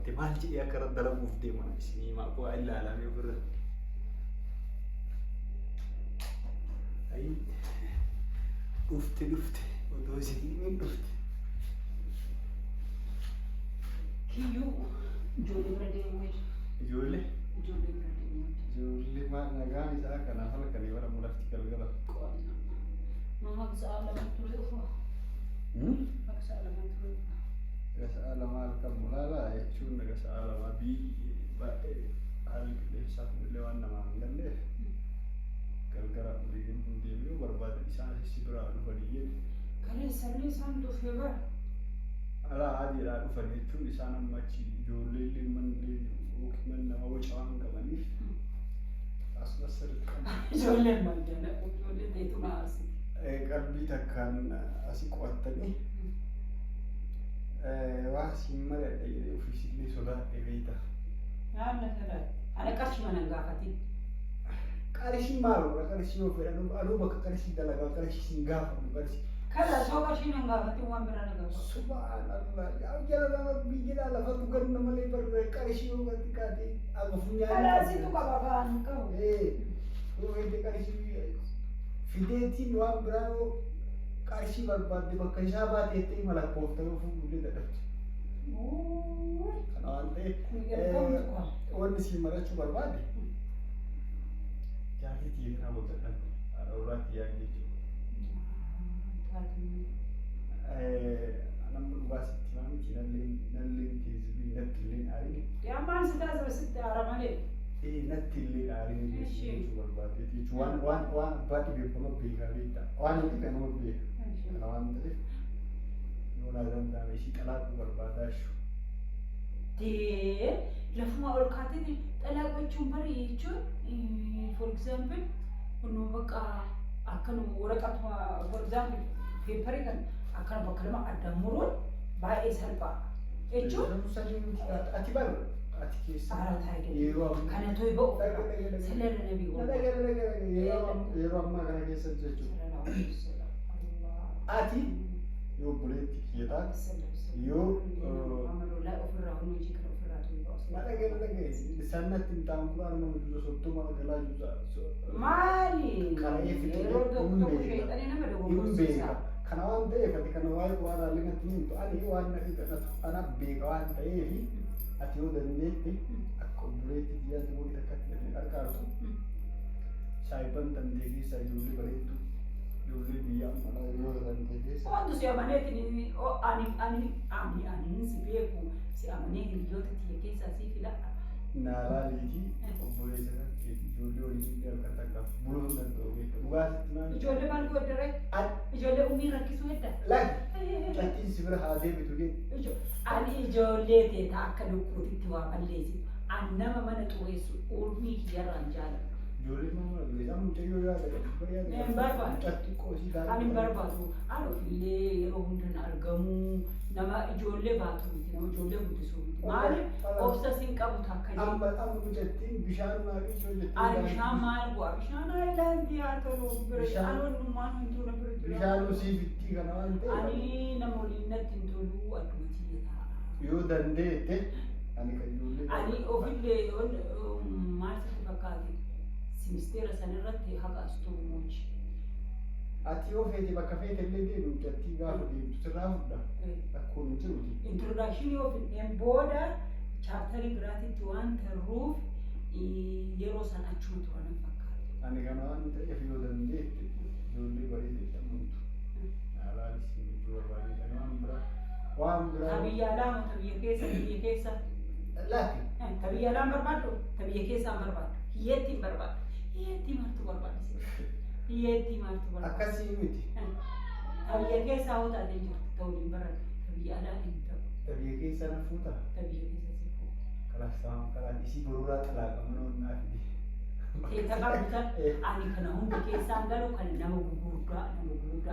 qabatte maal jedhee akka irra dalaguuf deeman isinii maaqoo ilaalamee bira. Ayi dhufte otoo isin dhufte. Kiyyuu ijoollee bira deemuu jira. Ijoollee? Ijoollee bira deemuu jira. Ijoollee maal nagaan isaa kanaaf halkanii wala mul'atti galgala. Mama sa'a lama ture uffaa. Sa'a lama ture uffaa. Sa'a lama halkan mul'ala jechuun sa'a lama baay'ee haalli qilleensaa kunillee waan namaa hin galleef galgala deebi'uu barbaadan isaan si biraa dhufanii jedhu. Kaleessallee isaan dhufee bara. Alaa adiidhaa dhufan jechuun isaan amma achi ijoollee yookiin nama boca waan qabaniif asumas sirriitti ijoolleen maal jedhamu ijoollee deetuma asii. Qalbii takkaan asii qo'attanii waa siin maladha jedhee ofiisillee sodaadhe beekta. Yaadna sodaadhe. Ana qarshii mana hin gaafatin. Qarshii maaloo qarshii yoo fedhan aduu bakka qarshii dalagaa qarshii siin gaafamu qarshii. Kada soo qarshii hin gaafatin waan biraa na gaafatu. Subhanallah yaa jala nama biyya lafatu ganna malee barbaade qarshii yoo gadi kaatee aga funyaan. Kalaasitu qaba ba'aan qabu. Yoo fedhe qarshii fideetiin waan biraa yoo qarshii barbaadde bakka isaa baateettee mala koofta yoo fuudhee dadhabde. Kana waan ta'eef wanni siin marachuu barbaade jaartitii kana godhadhan haadha warraatti yaa'u jechuudha. Nama dhugaasitti maamiti nalleen teessumii natti illee aarii. Yaa maal si taasisa sitti aaramalee? Natti illee aarii jechuu barbaade jechuun waan abbaa dhibeeffama beekaa beektaa waan inni kan nama beeka. Kana waan ta'eef yoo naa danda'ame ishii xalaaquu barbaadaa jiru. Lafuma ol kaatee xalaaqachuun bari jechuun for example kunoo bakka akkanuma waraqatuma for example peeparii kan akkana bakka lama addaan muruun baay'ee salphaa jechuun. Ati balu ati keessa yeroo kana toy ba'u saleera nabii yeroo ammaa kana keessa jechuudha. Ati yoo buleetti kiyyataa yoo sanatti taankuraan nama juusa sottoma galaa juusa maali yeroo tokko sheexanii nama dogoggorsiisa kana waan ta'eef ati kana waa'ee waan haalli natti himtu ani waan na dhiqatu ana beeka waan ta'eef ati yoo dandeette akka obboleetti biyyaatti wanti akkatti gadi qarqaartu saayiban dandee keessa ijoollee bareeddu ijoollee biyya ammalaa yoo dandee keessa wantu si amaneetiin ani si beeku si amanee hiriyoota tiyya keessaa si filadha. Naalaaliiti obboleessa kan ijoollee waliin harka takka buluu danda'u beekta dhugaatitti maal ijoollee maal godhare ijoollee umii rakkisuu hedda lakkiin si bira haa deebitu jedhu ani ijoollee teeta akka lukkuutitti waa balleessi ani nama mana xureessu umii kiyyarraan jaalladha. Ijoollee mana xureessaa mucayyoo yaada barbaadu ani barbaadu ani ofillee yeroo hundan argamu nama ijoollee baatu nama ijoollee guddisuu maaliif obsa siin qabu takka amma mucattiin bishaan maalii ishee jettii ani bishaan maal bu'a bishaan aayilaandii haa ta'u bira ani wannummaan hin tolu bira bishaan usii bittii kana waan ta'eef ani nama waliin natti hin tolu addumatti ta'a yoo dandeette ani kan ijoollee ani ofillee maal sitti fakkaate simisteera sanirratti haqa astuu muuchi. Ati yoo feete bakka feete illee deemu mucattii gaafa deemtu sirraa fudda akkuma jiruuti. Introdakshinii yoo fidneen booda chaartarii biraatitti waan tarruuf yeroo san achuma turan fakkaata. Ani kana waan ta'eef yoo dandeette ijoollee bareedee dhammuutu. Alaanis jechuu barbaade waan biraa. Tabiyyaa lama tabiyya keessa. Laati. Tabiyyaa lama barbaaddu tabiyya keessaa barbaaddu hiyyeetti barbaaddu hiyyeetti martu barbaaddu. Hiyyeetti maaltu barbaada? Akkasii miti. Tabiyya keessaa hoo taatee jirtu ta'uu hin baran tabiyya alaa hin ta'u. Tabiyya keessa na fuuta. Tabiyya keessa si fuuta. Kalaan isii boruuraa xalaaqa mana onnaa fide. Keessa qabdutan ani kana hunda keessaan galu kan nama gurguddaa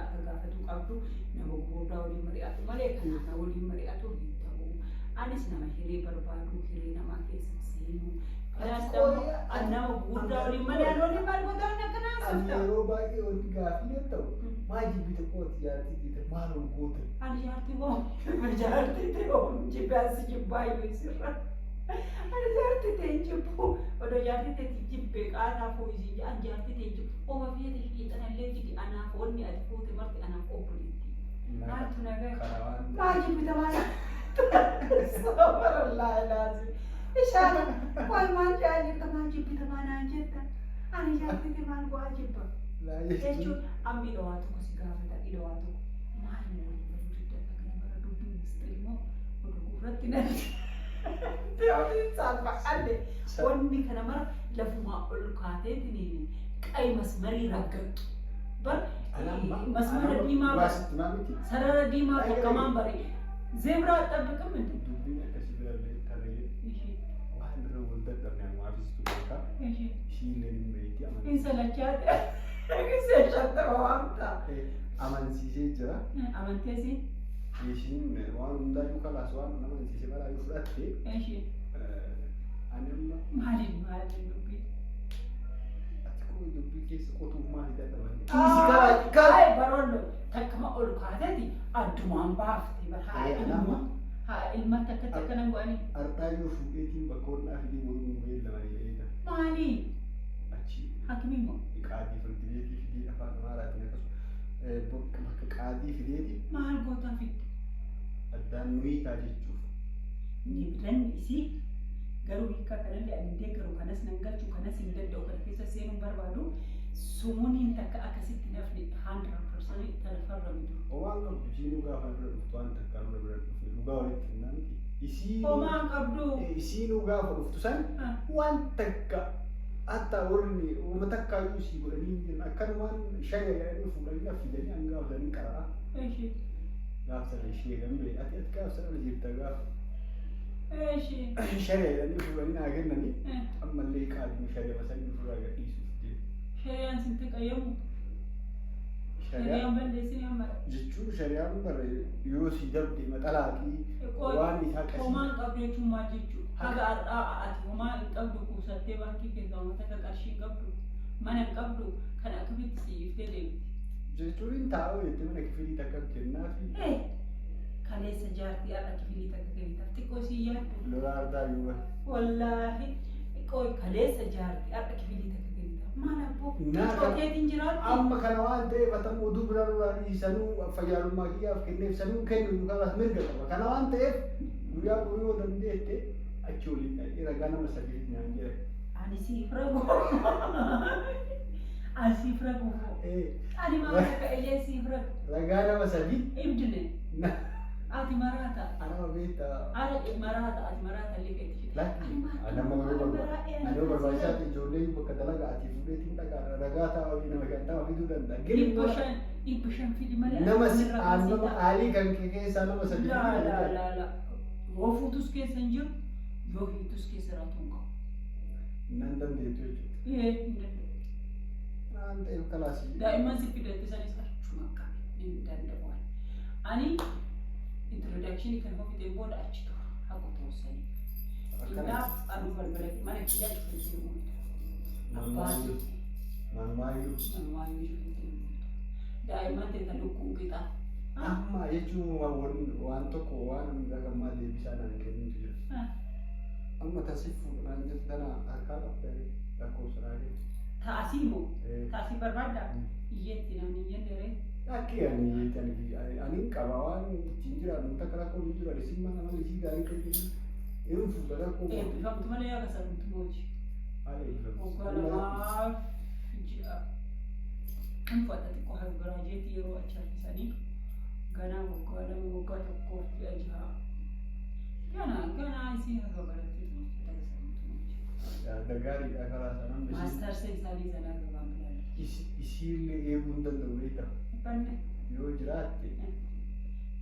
akka gaafatu qabdu nama gurguddaa waliin mari'atu malee kan waliin mari'atu hin ta'u. anis nama hiree barbaadu hiree namaa keessa seenu kanaas nama guddaa waliin malee waliin maal godhan akkanaa Ani yeroo baay'ee wanti gaaffii yoo ta'u maal jibbite kooti jaartii jite maal goote. ani jaartii moo jaartii ta'oo jibbaasi jibbaayyuu sirra ani jaartii ta'e jibbu odoo jaartii ta'e jibbee qaataa fooyyisii jaan jaartii ta'e jibbu oma fiyyate fiixanallee jidi anaaf onni ati fuute marti anaaf obboleetti maaltu nagaa maal jibbita maal subhanallah laazim ishaara wal maal jaallita maal jibbita maanaan jetta ani jaartii maal go'aa jibba jechuun ammi dhawaa tokko si gaafata dhawaa tokko maal waliin baruu diddaa kana bara dubbiin ministeera immoo oduu gurratti natti teewwiin saalfaqalle wanni kana mara lafumaa ol kaateetiin qayi masmarii raggattu bar masmara diimaa sarara diimaa takkamaan bare zeebraa xabbiqam እንዴ dubbiin akkasii birallee tarree waan irra wal dadhabnaan waafistu beekaa ishiillee hin beekti insalachaate gisee shattama waamta amansiisee jira amanteesi ishiin waan hundaayyuu kalaas waan amansiise baraayyuu fudhatte ani amma maaliin dubbii ati kun dubbii keessa qotuuf maali dadhabanii Kai barondo takkama ol kaatati addumaan baafte bar haa ilma takka nan go'ani ardaayyuu fuudheetiin bakkoonnaa fi waliin beellamanii eega maali achi hakimi mo qaadii firdileetii fidee afaan amaaraatiin akkasuma bakka qaadii fideeti maal goota fidde addaan nuyi taa jechuuf ni bidan isi garuu hiika kanallee ani deeggaru kanas nan galchu kanas hin danda'u kana keessa seenuun barbaadu sumuuniin takka akkasitti nafni 100% talafarra mitu. Waan qabdu ishii dhugaa afaan bira dhuftu waan takkaan bira bira dhufne dhugaa walitti hinnaamti isii homaan qabdu isii dhugaa dhuftu san waan takka hatta warri uma takkaayyuu isii godhanii hin jiran akkanumaan shayya jedhanii fuudhanii affidanii hangaafatanii qaraa gaafsana ishee gambee ati gaafsana jirta gaafa shayya jedhanii fuudhanii naa kennanii ammallee qaadii shayya basanii fuudhaa gadhiisuuf jedhu. Shari'aan sinti qayyamu shari'aan balleessini amma jechuun shari'aan bara yoo si dabde maxalaaqii waan isaa qasii homaan qabdu jechuun maal jechuu haga har'aa ati homaa hin qabdu kuusattee baankii keessaa uummata akka qarshii qabdu mana hin qabdu kan akkamitti si'iftee deemti jechuun hin taa'u jettee mana kifilii takka kennaafi kaleessa jaartii har'a kifilii takka kennitaaf xiqqoo sii yaaddu lola ardaa yoo wallaahi xiqqoo kaleessa jaartii har'a kifilii takka amma kana waan ta'eef atammoo oduu bira duraa dhiisanuu fayyaalummaa kiyyaaf kenneef sanuu kennu yookaan mirga qaba kana waan ta'eef guyyaa guyyuu yoo dandeette achi waliin dhaqee ragaa nama sadiif naan jedhe. Ani siif ragu ani siif ragu ani maal akka illee siif ragu ragaa nama sadii ibdine ati marata ana beekta ati marata illee keetti ana barbaachisaa ijoollee bakka dalagaa ati fuudheetiin dhaqaa ragaa taa'aa nama shantamaa fiduu danda'a. Dhibba shan fidi malee nama nama aalii kan keessaa nama sadii la yoo fuutus keessa hin jiru yoo hiitus keessa raatuun qabu. Nan dandeettu jechuudha. Waan ta'eef kalaasii. Daa'imman si fidatte sanis achuma akka hin danda'u. Ani introduction kan hofiteen booda achi tura haqa toosanii. Kanaaf anu balbala mana kiyyaa cufeessee mul'ata. Abbaatu. Manumaayyuu. Manumaayyuu cufeessee mul'ata. Daa'imman ta'e kan lukkuu qixa. Amma jechuun waan tokko waan hunda gammaa deebisaa naan kennitu jira. Amma tasii fuudhaan jirtu tana harkaa qabdanii lakkoofsa raadee. Taasii moo? Taasii barbaaddaa? Iyyeetti namni iyyannere. Akki ani qaba waan ittiin jiraannu takka rakkoo ni jira isin mana mana isii gaarii kan jiru. Yeroo fuudha rakkoo. Eebbifamtu malee yaa kasarumtu mooji. Haala eebbifamtu. Ogalamaa ji'a. Uffata xiqqoo hargaraajeetii yeroo achi harkisanii ganaa waggaa lama waggaa tokkoo ji'a jaha. Ganaa isii harka barattee tuuti kasarumtu mooji. Dagaariidha karaa sanaan. Maastarsee isaanii sanaa gabaan bilaale. Isiillee eeguu hin danda'u beektaa. Banne. Yoo jiraatte.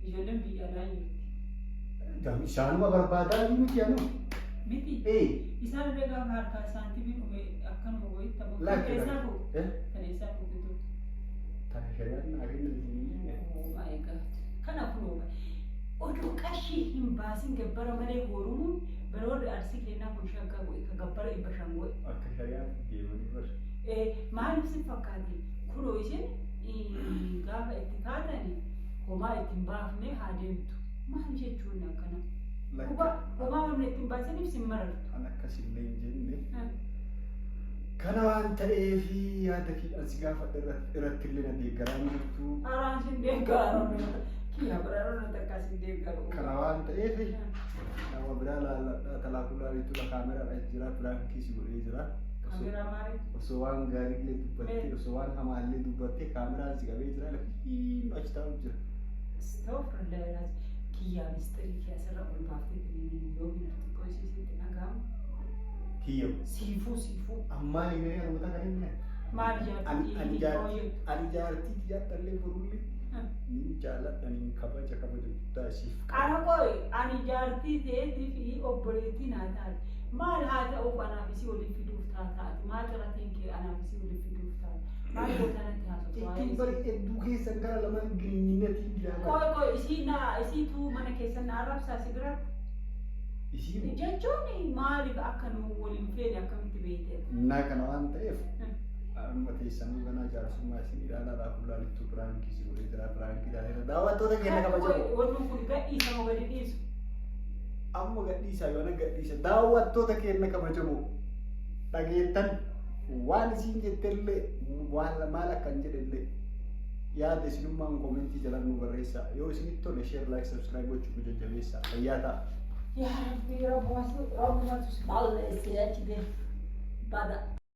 Ijoolleen biyya alaa jirti. Isaanuma barbaadaa miti anu. Miti. Isaan illee gaafa harkaa saantibii dhume akkanuma wayitti ta'u. Keessaa fuudhu. Kan eessaa fuudhu. Tana shari'aan naa kenna. Oh my God. Kanaafuu oduu qarshii hin baasin gabbara malee horumuun baroorri arsii kennaa kun shaggaa bu'e ka gabbara dhibba shan bu'e. Akka shari'aatti deemanii bara. Maaliif si fakkaate kunoo isin gaafa itti kaatanii homaa ittiin baafne haa deemtu. Maal jechuun akkana? Homaa wanni ittiin baasaniif sin marartu. Kan akkasillee hin jenne. Kana waan ta'eef yaada as gaafa irratti illee na deeggaraa jirtu. Araan sin deeggaraa kiyya biraaroo na takkaa sin deeggaru. Kana waan ta'eef nama biraa laalladhaa talaafuu laalittudha kaameraa jira piraankii si godhee jira. Kaameraa maali? Osoo waan gaarii illee dubbattee osoo waan hamaa illee dubbattee kaameraan si qabee jira lafiin achi taa'u jira. Astaghfirullah kiyya mistirii kiyya asirra ol baaftee yoo hin arti qoyisiisitti dhaga'amu. Kiyyo. Siifuu. Ammaan inni namoota kan inni. Maal jaartii? Ani jaartii jaalladhallee borullee. Ni jaalladha ni kabaja guddaa isiif. Qaama koo ani jaartii ta'eetii fi obboleettii naa taate. Maal haa ta'uuf anaafisii waliin fiduuf taataati. Maal qarateen kee anaafisii waliin fiduuf taata. Maal gootanatti haasofaa? Ittiin bari hedduu keessan gara lamaan giriinyineetiin jaalladha. Koo isiitu mana keessan na arrabsaa si bira. Isiin jechuun maaliif akka nu waliin feene akkamitti beekte? Naa kana waan ta'eef amma teessanuu ganaa jaarsummaa isin ilaalaa laafuu laalittuu piraankii si godhee jira piraankii ilaalee daawwattoota keenya kabajamu. Wanni kun gadhiisa moo gadi dhiisu? Amma gadhiisa yoona gadhiisa daawwattoota keenya kabajamu dhageettan waan isiin jettellee maal akkan jedhellee yaada isinummaan koomentii jalaan nu barreessaa yoo isinitti tole sheer laayik sabskiraayib gochuu jajjabeessaa fayyaa ta'a. Ya Rabbi, Rabbi masuk, Rabbi masuk. Allah istirahat bada.